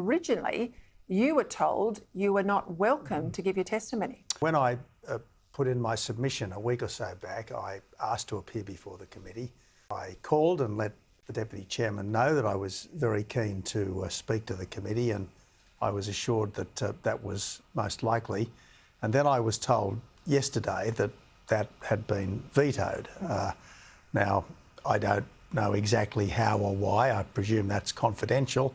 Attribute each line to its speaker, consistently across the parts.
Speaker 1: Originally, you were told you were not welcome to give your testimony.
Speaker 2: When I put in my submission a week or so back, I asked to appear before the committee. I called and let the Deputy Chairman know that I was very keen to speak to the committee, and I was assured that that was most likely. And then I was told yesterday that that had been vetoed. Now, I don't know exactly how or why. I presume that's confidential.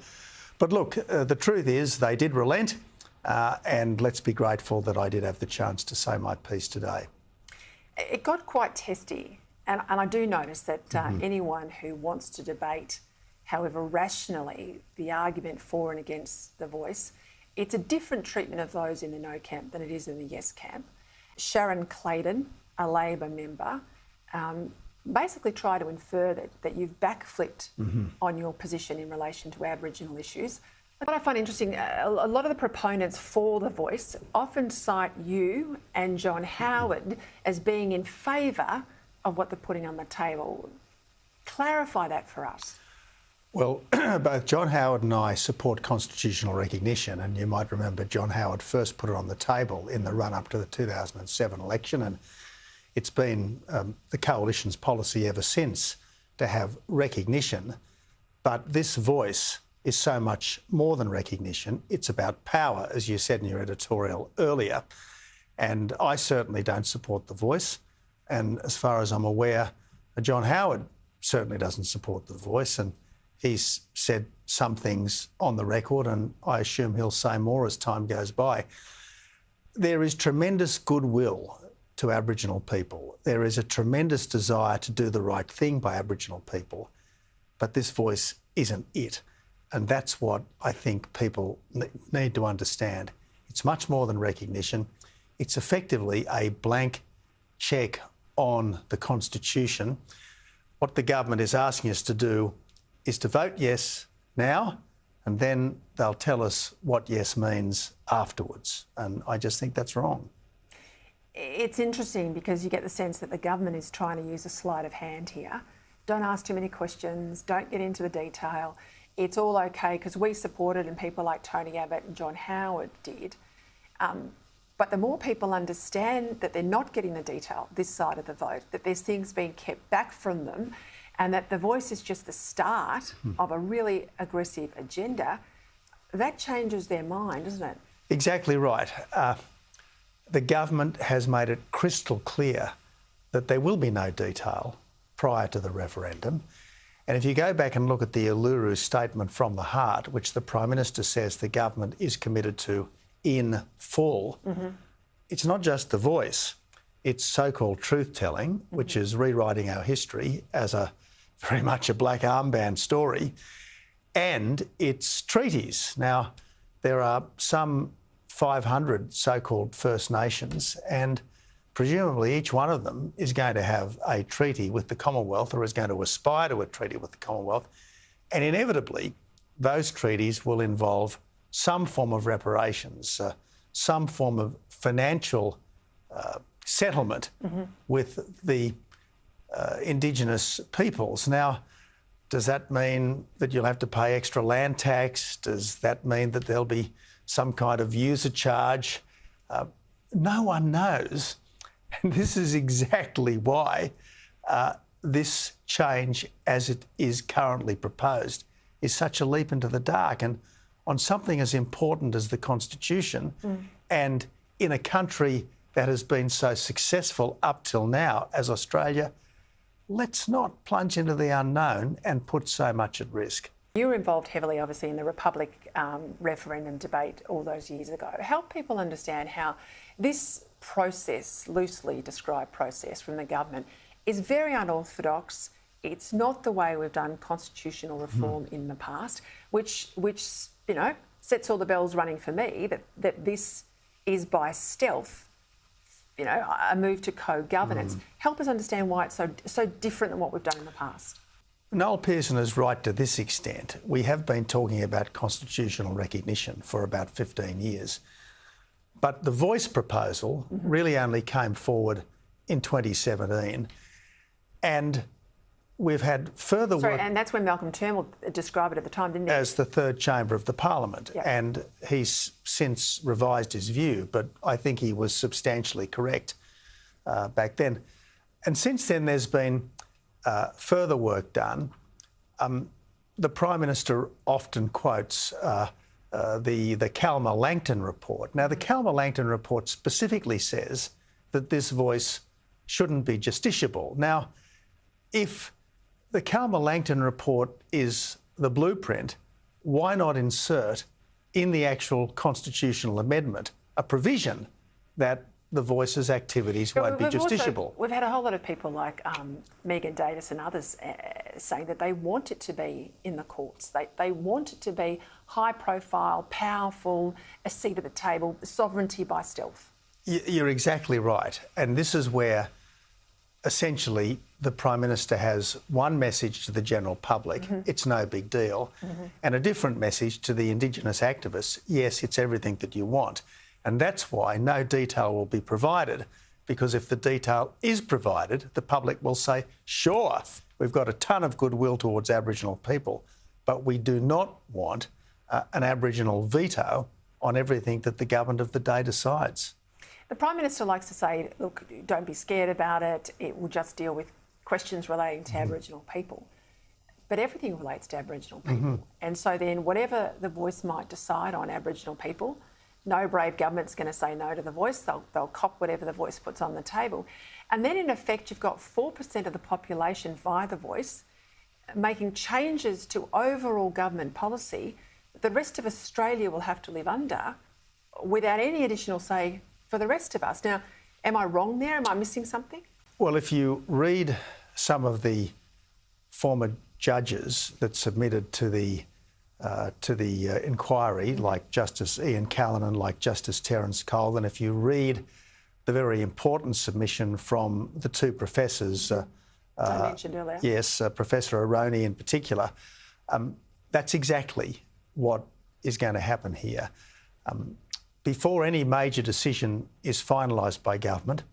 Speaker 2: But look, the truth is they did relent, and let's be grateful that I did have the chance to say my piece today.
Speaker 1: It got quite testy, and I do notice that anyone who wants to debate, however rationally, the argument for and against the voice, it's a different treatment of those in the no camp than it is in the yes camp. Sharon Claydon, a Labor member, basically tried to infer that you've backflipped on your position in relation to Aboriginal issues. What I find interesting, a lot of the proponents for the voice often cite you and John Howard as being in favour of what they're putting on the table. Clarify that for us.
Speaker 2: Well, both John Howard and I support constitutional recognition, and you might remember John Howard first put it on the table in the run-up to the 2007 election, and it's been the Coalition's policy ever since to have recognition. But this voice is so much more than recognition. It's about power, as you said in your editorial earlier. And I certainly don't support the voice. And as far as I'm aware, John Howard certainly doesn't support the voice. And he's said some things on the record, and I assume he'll say more as time goes by. There is tremendous goodwill to Aboriginal people. There is a tremendous desire to do the right thing by Aboriginal people, but this voice isn't it. And that's what I think people need to understand. It's much more than recognition. It's effectively a blank cheque on the Constitution. What the government is asking us to do is to vote yes now, and then they'll tell us what yes means afterwards. And I just think that's wrong.
Speaker 1: It's interesting because you get the sense that the government is trying to use a sleight of hand here. Don't ask too many questions, don't get into the detail. It's all okay because we supported and people like Tony Abbott and John Howard did. But the more people understand that they're not getting the detail this side of the vote, that there's things being kept back from them, and that the voice is just the start of a really aggressive agenda, that changes their mind, doesn't it?
Speaker 2: Exactly right. The government has made it crystal clear that there will be no detail prior to the referendum. And if you go back and look at the Uluru Statement from the Heart, which the Prime Minister says the government is committed to in full, it's not just the voice, it's so-called truth-telling, which is rewriting our history as a very much a black armband story, and it's treaties. Now, there are some 500 so-called First Nations, and presumably each one of them is going to have a treaty with the Commonwealth or is going to aspire to a treaty with the Commonwealth. And inevitably, those treaties will involve some form of reparations, some form of financial settlement with the Indigenous peoples. Now, does that mean that you'll have to pay extra land tax? Does that mean that there'll be some kind of user charge? No one knows. And this is exactly why this change, as it is currently proposed, is such a leap into the dark. And on something as important as the Constitution, and in a country that has been so successful up till now as Australia, let's not plunge into the unknown and put so much at risk.
Speaker 1: You were involved heavily, obviously, in the Republic referendum debate all those years ago. Help people understand how this process, loosely described process from the government, is very unorthodox. It's not the way we've done constitutional reform in the past, which you know, sets all the bells running for me, that this is by stealth, you know, a move to co-governance. Help us understand why it's so different than what we've done in the past.
Speaker 2: Noel Pearson is right to this extent. We have been talking about constitutional recognition for about 15 years. But the voice proposal really only came forward in 2017. And we've had further
Speaker 1: Sorry,
Speaker 2: work...
Speaker 1: and that's when Malcolm Turnbull described it at the time, didn't he?
Speaker 2: As the third chamber of the parliament.
Speaker 1: Yep.
Speaker 2: And he's since revised his view, but I think he was substantially correct back then. And since then, there's been further work done. The Prime Minister often quotes the Calmer-Langton report. Now, the Calmer-Langton report specifically says that this voice shouldn't be justiciable. Now, if the Calmer-Langton report is the blueprint, why not insert in the actual constitutional amendment a provision that the Voice's activities won't be justiciable?
Speaker 1: We've had a whole lot of people like Megan Davis and others saying that they want it to be in the courts. They want it to be high profile, powerful, a seat at the table, sovereignty by stealth.
Speaker 2: You're exactly right. And this is where essentially the Prime Minister has one message to the general public, it's no big deal, and a different message to the Indigenous activists, yes, it's everything that you want. And that's why no detail will be provided, because if the detail is provided, the public will say, sure, we've got a ton of goodwill towards Aboriginal people, but we do not want an Aboriginal veto on everything that the government of the day decides.
Speaker 1: The Prime Minister likes to say, look, don't be scared about it, it will just deal with questions relating to Aboriginal people. But everything relates to Aboriginal people. And so then whatever the Voice might decide on Aboriginal people, no brave government's going to say no to the Voice. They'll cop whatever the Voice puts on the table. And then in effect, you've got 4% of the population via the Voice making changes to overall government policy that the rest of Australia will have to live under without any additional say for the rest of us. Now, am I wrong there? Am I missing something?
Speaker 2: Well, if you read some of the former judges that submitted to the inquiry, like Justice Ian Callanan, like Justice Terence Cole, and if you read the very important submission from the two professors,
Speaker 1: I mentioned earlier.
Speaker 2: Yes, Professor Aroney in particular, that's exactly what is going to happen here. Before any major decision is finalised by government,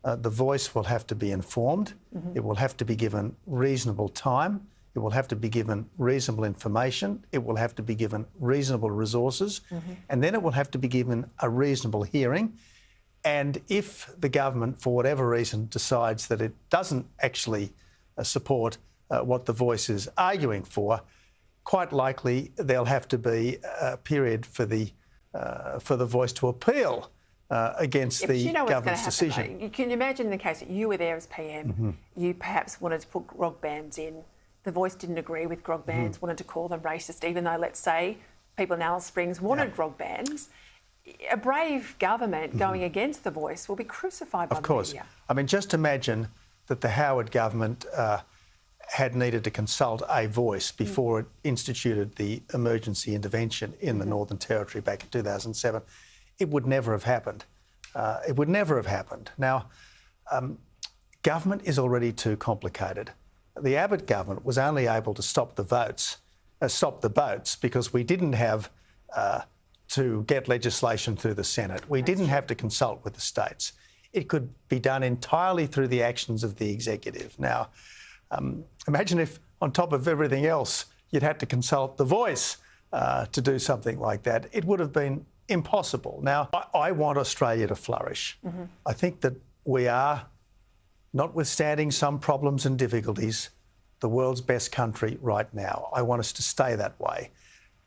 Speaker 2: the Voice will have to be informed. It will have to be given reasonable time. It will have to be given reasonable information. It will have to be given reasonable resources. And then it will have to be given a reasonable hearing. And if the government, for whatever reason, decides that it doesn't actually support what the Voice is arguing for, quite likely there'll have to be a period for the Voice to appeal against the government's decision.
Speaker 1: Though? Can you imagine the case that you were there as PM, you perhaps wanted to put grog bans in, the Voice didn't agree with grog bans, wanted to call them racist, even though, let's say, people in Alice Springs wanted grog bans. A brave government going against the Voice will be crucified by the media. Of course.
Speaker 2: I mean, just imagine that the Howard government had needed to consult a Voice before it instituted the emergency intervention in the Northern Territory back in 2007. It would never have happened. It would never have happened. Now, government is already too complicated. The Abbott government was only able to stop the votes, because we didn't have to get legislation through the Senate. We didn't have to consult with the states. It could be done entirely through the actions of the executive. Now, imagine if, on top of everything else, you'd had to consult the Voice to do something like that. It would have been impossible. Now, I want Australia to flourish. I think that we are, notwithstanding some problems and difficulties, the world's best country right now. I want us to stay that way.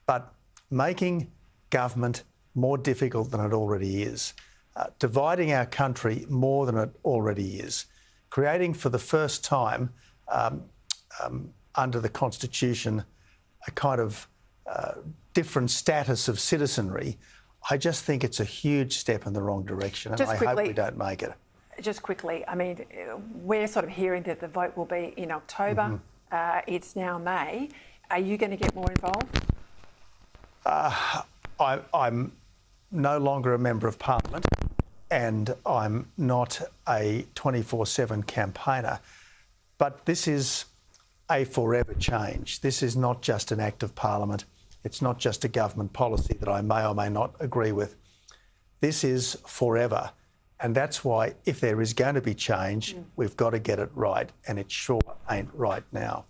Speaker 2: But making government more difficult than it already is, dividing our country more than it already is, creating for the first time under the Constitution a kind of different status of citizenry, I just think it's a huge step in the wrong direction, and I hope we don't make it.
Speaker 1: Just quickly, I mean, we're sort of hearing that the vote will be in October. It's now May. Are you going to get more involved?
Speaker 2: I'm no longer a member of Parliament, and I'm not a 24/7 campaigner. But this is a forever change. This is not just an act of Parliament. It's not just a government policy that I may or may not agree with. This is forever. And that's why, if there is going to be change, we've got to get it right, and it sure ain't right now.